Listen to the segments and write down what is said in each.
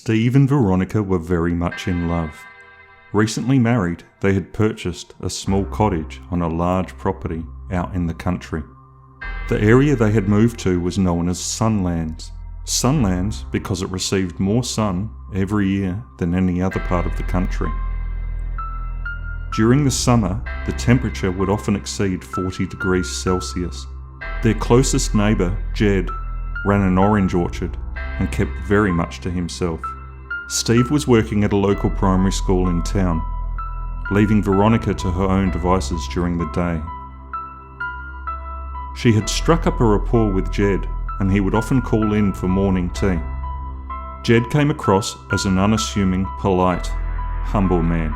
Steve and Veronica were very much in love. Recently married, they had purchased a small cottage on a large property out in the country. The area they had moved to was known as Sunlands. Sunlands because it received more sun every year than any other part of the country. During the summer, the temperature would often exceed 40 degrees Celsius. Their closest neighbour, Jed, ran an orange orchard and kept very much to himself. Steve was working at a local primary school in town, leaving Veronica to her own devices during the day. She had struck up a rapport with Jed, and he would often call in for morning tea. Jed came across as an unassuming, polite, humble man.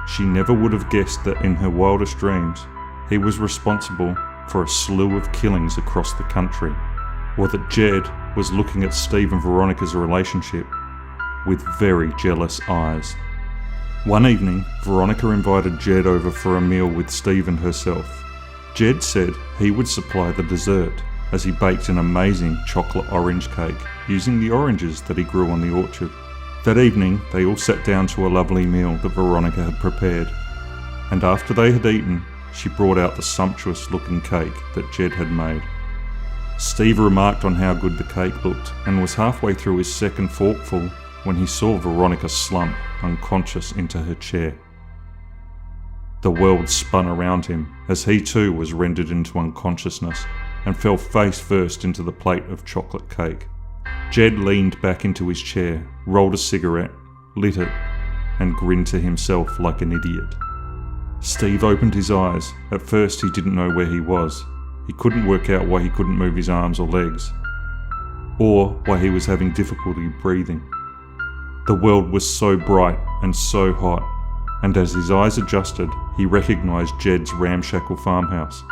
She never would have guessed that in her wildest dreams, he was responsible for a slew of killings across the country, or that Jed was looking at Steve and Veronica's relationship with very jealous eyes. One evening, Veronica invited Jed over for a meal with Steve and herself. Jed said he would supply the dessert, as he baked an amazing chocolate orange cake using the oranges that he grew on the orchard. That evening, they all sat down to a lovely meal that Veronica had prepared, and after they had eaten, she brought out the sumptuous looking cake that Jed had made. Steve remarked on how good the cake looked and was halfway through his second forkful when he saw Veronica slump unconscious into her chair. The world spun around him as he too was rendered into unconsciousness and fell face first into the plate of chocolate cake. Jed leaned back into his chair, rolled a cigarette, lit it, and grinned to himself like an idiot. Steve opened his eyes. At first he didn't know where he was. He couldn't work out why he couldn't move his arms or legs, or why he was having difficulty breathing. The world was so bright and so hot, and as his eyes adjusted, he recognised Jed's ramshackle farmhouse.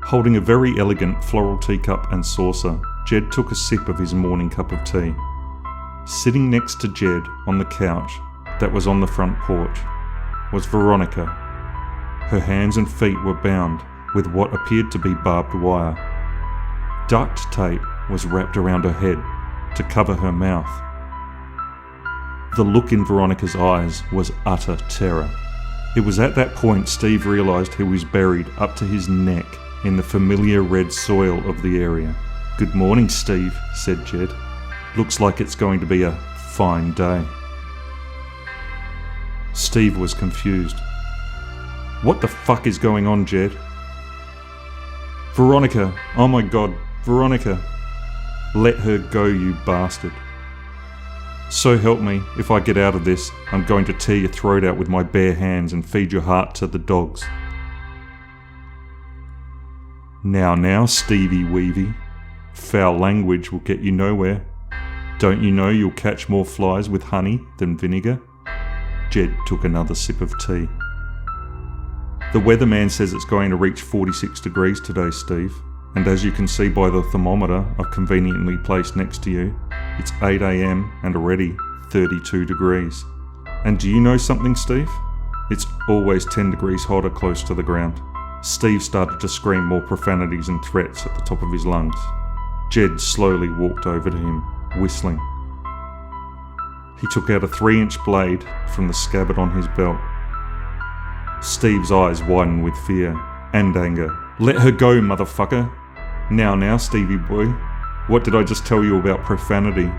Holding a very elegant floral teacup and saucer, Jed took a sip of his morning cup of tea. Sitting next to Jed on the couch that was on the front porch was Veronica. Her hands and feet were bound with what appeared to be barbed wire. Duct tape was wrapped around her head to cover her mouth. The look in Veronica's eyes was utter terror. It was at that point Steve realised he was buried up to his neck in the familiar red soil of the area. "Good morning, Steve," said Jed. "Looks like it's going to be a fine day." Steve was confused. "What the fuck is going on, Jed?" "Veronica, oh my god, Veronica." "Let her go, you bastard. So help me, if I get out of this, I'm going to tear your throat out with my bare hands and feed your heart to the dogs." Now, Stevie Weevy. Foul language will get you nowhere. Don't you know you'll catch more flies with honey than vinegar? Jed took another sip of tea. "The weatherman says it's going to reach 46 degrees today, Steve. And as you can see by the thermometer I've conveniently placed next to you, it's 8 AM and already 32 degrees. And do you know something, Steve? It's always 10 degrees hotter close to the ground." Steve started to scream more profanities and threats at the top of his lungs. Jed slowly walked over to him, whistling. He took out a 3-inch blade from the scabbard on his belt. Steve's eyes widened with fear and anger. "Let her go, motherfucker. Now, Stevie boy. What did I just tell you about profanity?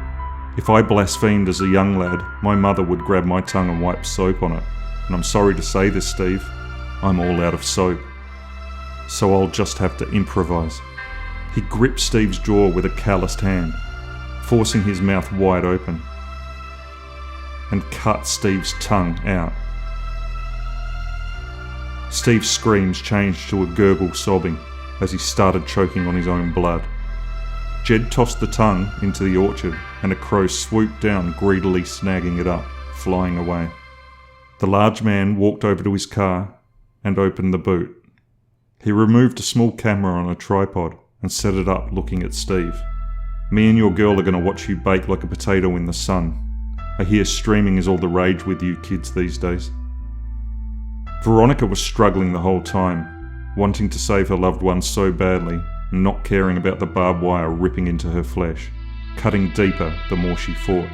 If I blasphemed as a young lad, my mother would grab my tongue and wipe soap on it. And I'm sorry to say this, Steve, I'm all out of soap. So I'll just have to improvise." He gripped Steve's jaw with a calloused hand, forcing his mouth wide open, and cut Steve's tongue out. Steve's screams changed to a gurgle sobbing as he started choking on his own blood. Jed tossed the tongue into the orchard and a crow swooped down, greedily snagging it up, flying away. The large man walked over to his car and opened the boot. He removed a small camera on a tripod and set it up looking at Steve. "Me and your girl are going to watch you bake like a potato in the sun. I hear streaming is all the rage with you kids these days." Veronica was struggling the whole time, wanting to save her loved one so badly, and not caring about the barbed wire ripping into her flesh, cutting deeper the more she fought.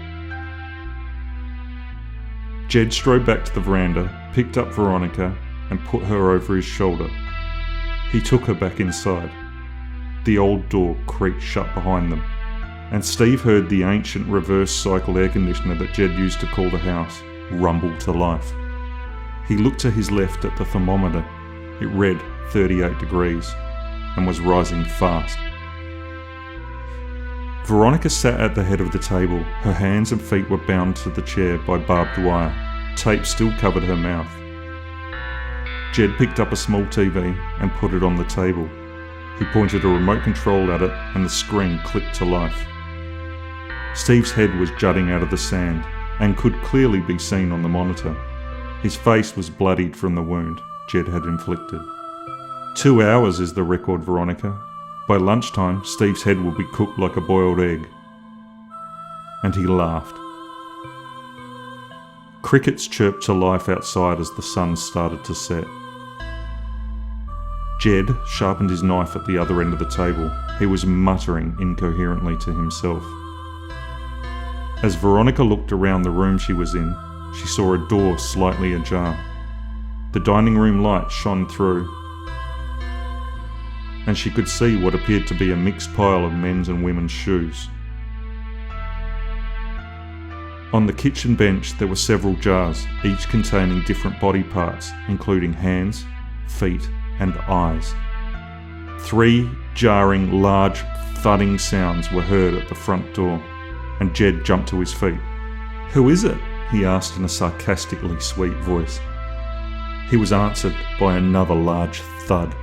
Jed strode back to the veranda, picked up Veronica, and put her over his shoulder. He took her back inside. The old door creaked shut behind them, and Steve heard the ancient reverse-cycle air conditioner that Jed used to cool the house rumble to life. He looked to his left at the thermometer. It read 38 degrees and was rising fast. Veronica sat at the head of the table. Her hands and feet were bound to the chair by barbed wire. Tape still covered her mouth. Jed picked up a small TV and put it on the table. He pointed a remote control at it and the screen clicked to life. Steve's head was jutting out of the sand and could clearly be seen on the monitor. His face was bloodied from the wound Jed had inflicted. 2 hours is the record, Veronica. By lunchtime, Steve's head will be cooked like a boiled egg. And he laughed. Crickets chirped to life outside as the sun started to set. Jed sharpened his knife at the other end of the table. He was muttering incoherently to himself. As Veronica looked around the room she was in, she saw a door slightly ajar. The dining room light shone through, and she could see what appeared to be a mixed pile of men's and women's shoes. On the kitchen bench there were several jars, each containing different body parts, including hands, feet, and eyes. 3 jarring, large, thudding sounds were heard at the front door, and Jed jumped to his feet. "Who is it?" he asked in a sarcastically sweet voice. He was answered by another large thud.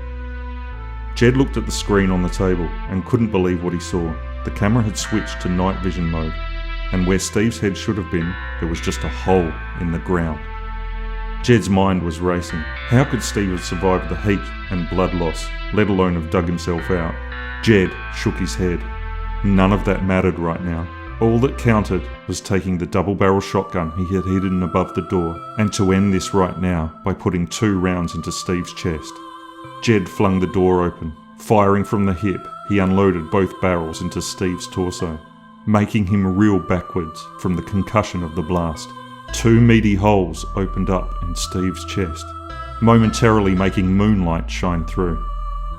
Jed looked at the screen on the table and couldn't believe what he saw. The camera had switched to night vision mode, and where Steve's head should have been, there was just a hole in the ground. Jed's mind was racing. How could Steve have survived the heat and blood loss, let alone have dug himself out? Jed shook his head. None of that mattered right now. All that counted was taking the double-barrel shotgun he had hidden above the door, and to end this right now by putting 2 rounds into Steve's chest. Jed flung the door open. Firing from the hip, he unloaded both barrels into Steve's torso, making him reel backwards from the concussion of the blast. 2 meaty holes opened up in Steve's chest, momentarily making moonlight shine through.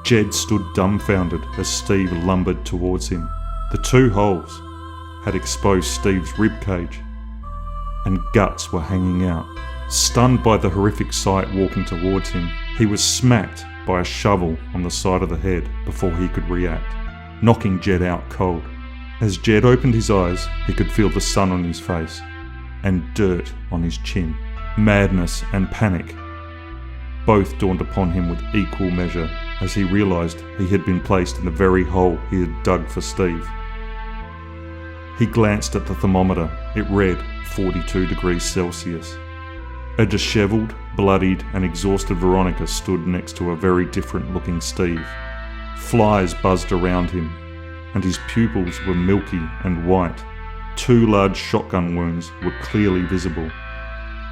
Jed stood dumbfounded as Steve lumbered towards him. The 2 holes had exposed Steve's ribcage, and guts were hanging out. Stunned by the horrific sight walking towards him, he was smacked by a shovel on the side of the head before he could react, knocking Jed out cold. As Jed opened his eyes, he could feel the sun on his face and dirt on his chin. Madness and panic both dawned upon him with equal measure as he realised he had been placed in the very hole he had dug for Steve. He glanced at the thermometer. It read 42 degrees Celsius. A dishevelled, bloodied and exhausted Veronica stood next to a very different looking Steve. Flies buzzed around him, and his pupils were milky and white. 2 large shotgun wounds were clearly visible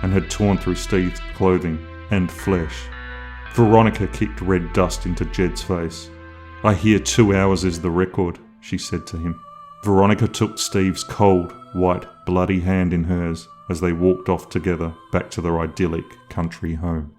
and had torn through Steve's clothing and flesh. Veronica kicked red dust into Jed's face. "I hear 2 hours is the record," she said to him. Veronica took Steve's cold, white, bloody hand in hers as they walked off together back to their idyllic country home.